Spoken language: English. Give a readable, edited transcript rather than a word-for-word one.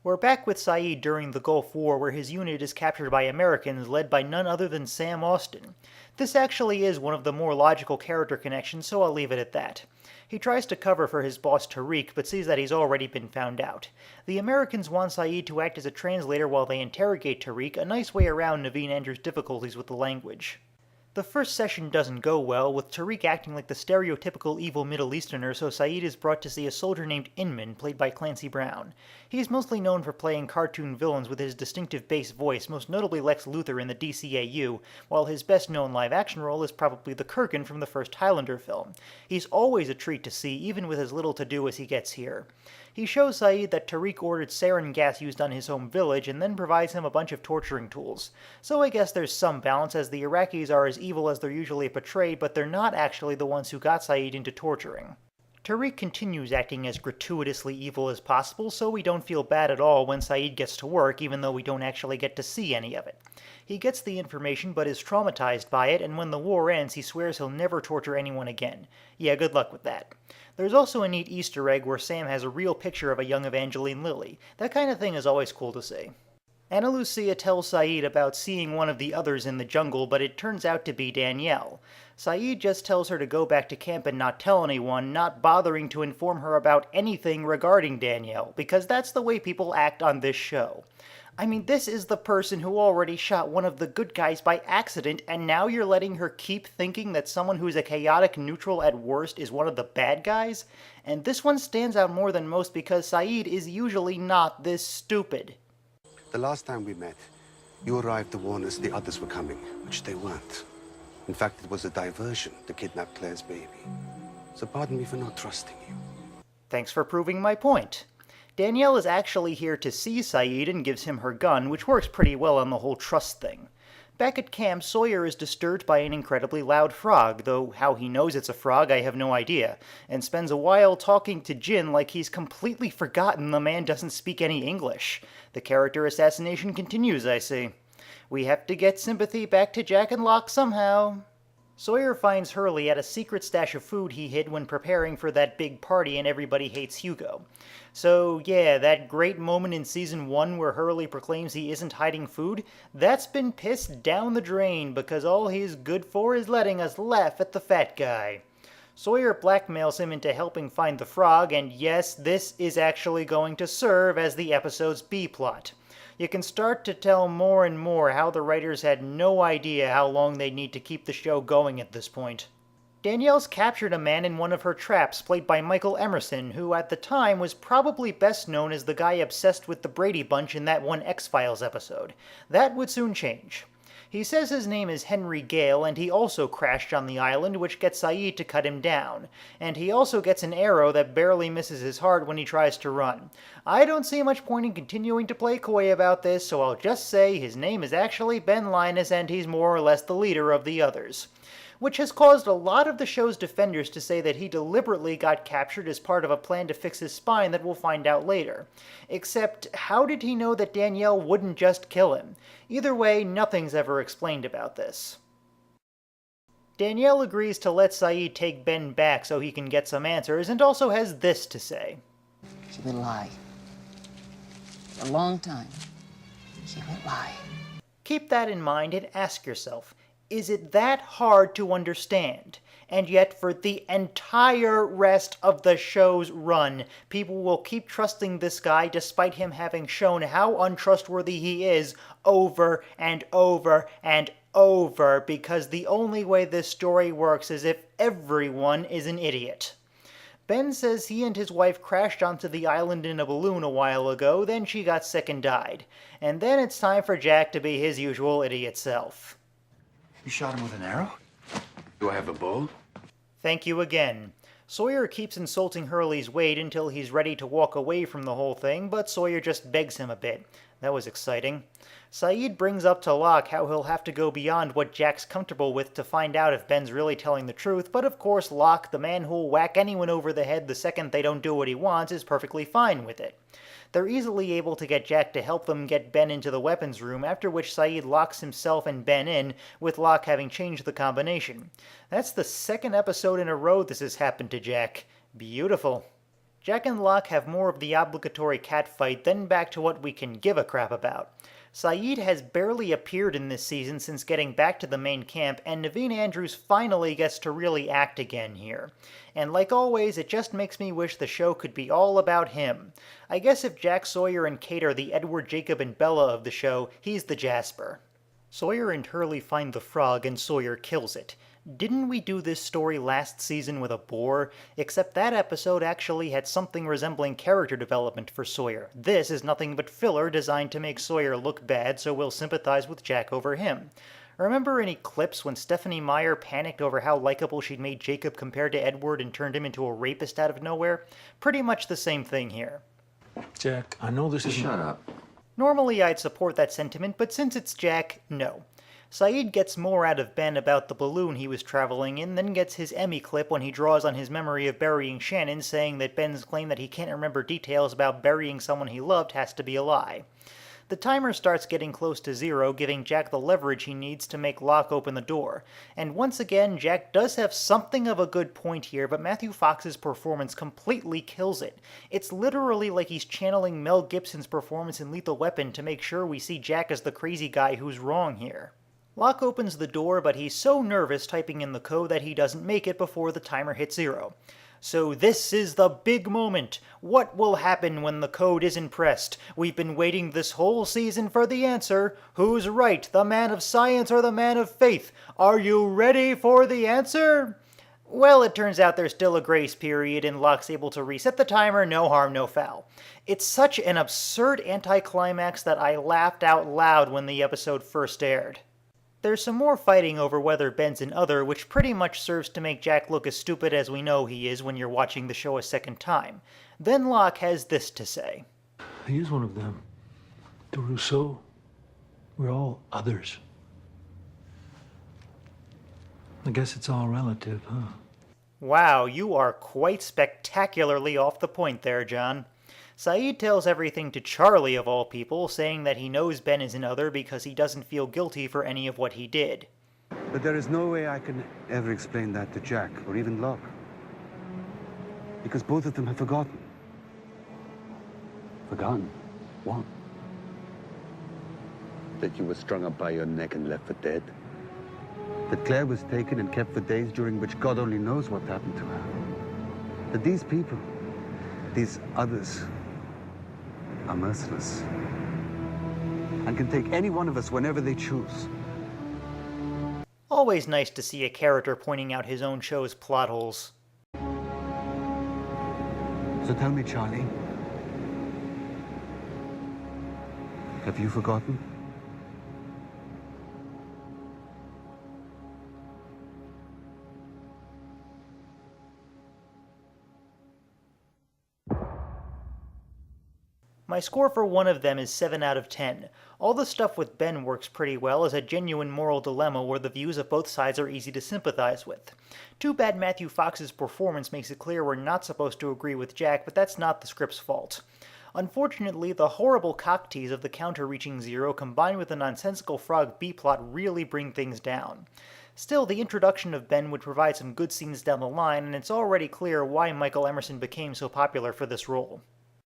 We're back with Saeed during the Gulf War, where his unit is captured by Americans led by none other than Sam Austin. This actually is one of the more logical character connections, so I'll leave it at that. He tries to cover for his boss Tariq, but sees that he's already been found out. The Americans want Saeed to act as a translator while they interrogate Tariq, a nice way around Naveen Andrew's difficulties with the language. The first session doesn't go well, with Tariq acting like the stereotypical evil Middle Easterner, so Saeed is brought to see a soldier named Inman, played by Clancy Brown. He is mostly known for playing cartoon villains with his distinctive bass voice, most notably Lex Luthor in the DCAU, while his best-known live-action role is probably the Kurgan from the first Highlander film. He's always a treat to see, even with as little to do as he gets here. He shows Saeed that Tariq ordered sarin gas used on his home village and then provides him a bunch of torturing tools. So I guess there's some balance, as the Iraqis are as evil as they're usually portrayed, but they're not actually the ones who got Saeed into torturing. Tariq continues acting as gratuitously evil as possible, so we don't feel bad at all when Saeed gets to work, even though we don't actually get to see any of it. He gets the information but is traumatized by it, and when the war ends, he swears he'll never torture anyone again. Yeah, good luck with that. There's also a neat Easter egg where Sam has a real picture of a young Evangeline Lilly. That kind of thing is always cool to see. Ana Lucia tells Saeed about seeing one of the others in the jungle, but it turns out to be Danielle. Saeed just tells her to go back to camp and not tell anyone, not bothering to inform her about anything regarding Danielle, because that's the way people act on this show. I mean, this is the person who already shot one of the good guys by accident, and now you're letting her keep thinking that someone who's a chaotic neutral at worst is one of the bad guys? And this one stands out more than most because Saeed is usually not this stupid. The last time we met, you arrived to warn us the others were coming, which they weren't. In fact, it was a diversion to kidnap Claire's baby. So pardon me for not trusting you. Thanks for proving my point. Danielle is actually here to see Saeed and gives him her gun, which works pretty well on the whole trust thing. Back at camp, Sawyer is disturbed by an incredibly loud frog, though how he knows it's a frog I have no idea, and spends a while talking to Jin like he's completely forgotten the man doesn't speak any English. The character assassination continues, I see. We have to get sympathy back to Jack and Locke somehow. Sawyer finds Hurley at a secret stash of food he hid when preparing for that big party and Everybody Hates Hugo. So yeah, that great moment in Season 1 where Hurley proclaims he isn't hiding food, that's been pissed down the drain because all he's good for is letting us laugh at the fat guy. Sawyer blackmails him into helping find the frog, and yes, this is actually going to serve as the episode's B-plot. You can start to tell more and more how the writers had no idea how long they'd need to keep the show going at this point. Danielle's captured a man in one of her traps, played by Michael Emerson, who at the time was probably best known as the guy obsessed with the Brady Bunch in that one X-Files episode. That would soon change. He says his name is Henry Gale, and he also crashed on the island, which gets Saeed to cut him down. And he also gets an arrow that barely misses his heart when he tries to run. I don't see much point in continuing to play coy about this, so I'll just say his name is actually Ben Linus, and he's more or less the leader of the others. Which has caused a lot of the show's defenders to say that he deliberately got captured as part of a plan to fix his spine that we'll find out later. Except, how did he know that Danielle wouldn't just kill him? Either way, nothing's ever explained about this. Danielle agrees to let Saeed take Ben back so he can get some answers, and also has this to say. She would lie. For a long time, she would lie. Keep that in mind and ask yourself, is it that hard to understand? And yet for the entire rest of the show's run, people will keep trusting this guy despite him having shown how untrustworthy he is over and over and over, because the only way this story works is if everyone is an idiot. Ben says he and his wife crashed onto the island in a balloon a while ago, then she got sick and died. And then it's time for Jack to be his usual idiot self. You shot him with an arrow? Do I have a bow? Thank you again. Sawyer keeps insulting Hurley's weight until he's ready to walk away from the whole thing, but Sawyer just begs him a bit. That was exciting. Saeed brings up to Locke how he'll have to go beyond what Jack's comfortable with to find out if Ben's really telling the truth, but of course Locke, the man who'll whack anyone over the head the second they don't do what he wants, is perfectly fine with it. They're easily able to get Jack to help them get Ben into the weapons room, after which Saeed locks himself and Ben in, with Locke having changed the combination. That's the second episode in a row this has happened to Jack. Beautiful. Jack and Locke have more of the obligatory catfight, then back to what we can give a crap about. Saeed has barely appeared in this season since getting back to the main camp, and Naveen Andrews finally gets to really act again here. And like always, it just makes me wish the show could be all about him. I guess if Jack, Sawyer, and Kate are the Edward, Jacob, and Bella of the show, he's the Jasper. Sawyer and Hurley find the frog, and Sawyer kills it. Didn't we do this story last season with a boar? Except that episode actually had something resembling character development for Sawyer. This is nothing but filler designed to make Sawyer look bad so we'll sympathize with Jack over him. Remember in Eclipse when Stephanie Meyer panicked over how likable she'd made Jacob compared to Edward and turned him into a rapist out of nowhere? Pretty much the same thing here. Jack, I know this is... Shut up. Normally I'd support that sentiment, but since it's Jack, no. Saeed gets more out of Ben about the balloon he was traveling in, then gets his Emmy clip when he draws on his memory of burying Shannon, saying that Ben's claim that he can't remember details about burying someone he loved has to be a lie. The timer starts getting close to 0, giving Jack the leverage he needs to make Locke open the door. And once again, Jack does have something of a good point here, but Matthew Fox's performance completely kills it. It's literally like he's channeling Mel Gibson's performance in Lethal Weapon to make sure we see Jack as the crazy guy who's wrong here. Locke opens the door, but he's so nervous typing in the code that he doesn't make it before the timer hits 0. So this is the big moment. What will happen when the code isn't pressed? We've been waiting this whole season for the answer. Who's right, the man of science or the man of faith? Are you ready for the answer? Well, it turns out there's still a grace period and Locke's able to reset the timer, no harm, no foul. It's such an absurd anticlimax that I laughed out loud when the episode first aired. There's some more fighting over whether Ben's an other, which pretty much serves to make Jack look as stupid as we know he is when you're watching the show a second time. Then Locke has this to say. He is one of them. To Rousseau, we're all others. I guess it's all relative, huh? Wow, you are quite spectacularly off the point there, John. Saeed tells everything to Charlie of all people, saying that he knows Ben is an other because he doesn't feel guilty for any of what he did. But there is no way I can ever explain that to Jack or even Locke. Because both of them have forgotten. Forgotten? What? That you were strung up by your neck and left for dead. That Claire was taken and kept for days during which God only knows what happened to her. That these people, these others, are merciless and can take any one of us whenever they choose. Always nice to see a character pointing out his own show's plot holes. So tell me, Charlie, have you forgotten? My score for one of them is 7 out of 10. All the stuff with Ben works pretty well as a genuine moral dilemma where the views of both sides are easy to sympathize with. Too bad Matthew Fox's performance makes it clear we're not supposed to agree with Jack, but that's not the script's fault. Unfortunately, the horrible cock tease of the counter reaching 0 combined with the nonsensical frog B-plot really bring things down. Still, the introduction of Ben would provide some good scenes down the line, and it's already clear why Michael Emerson became so popular for this role.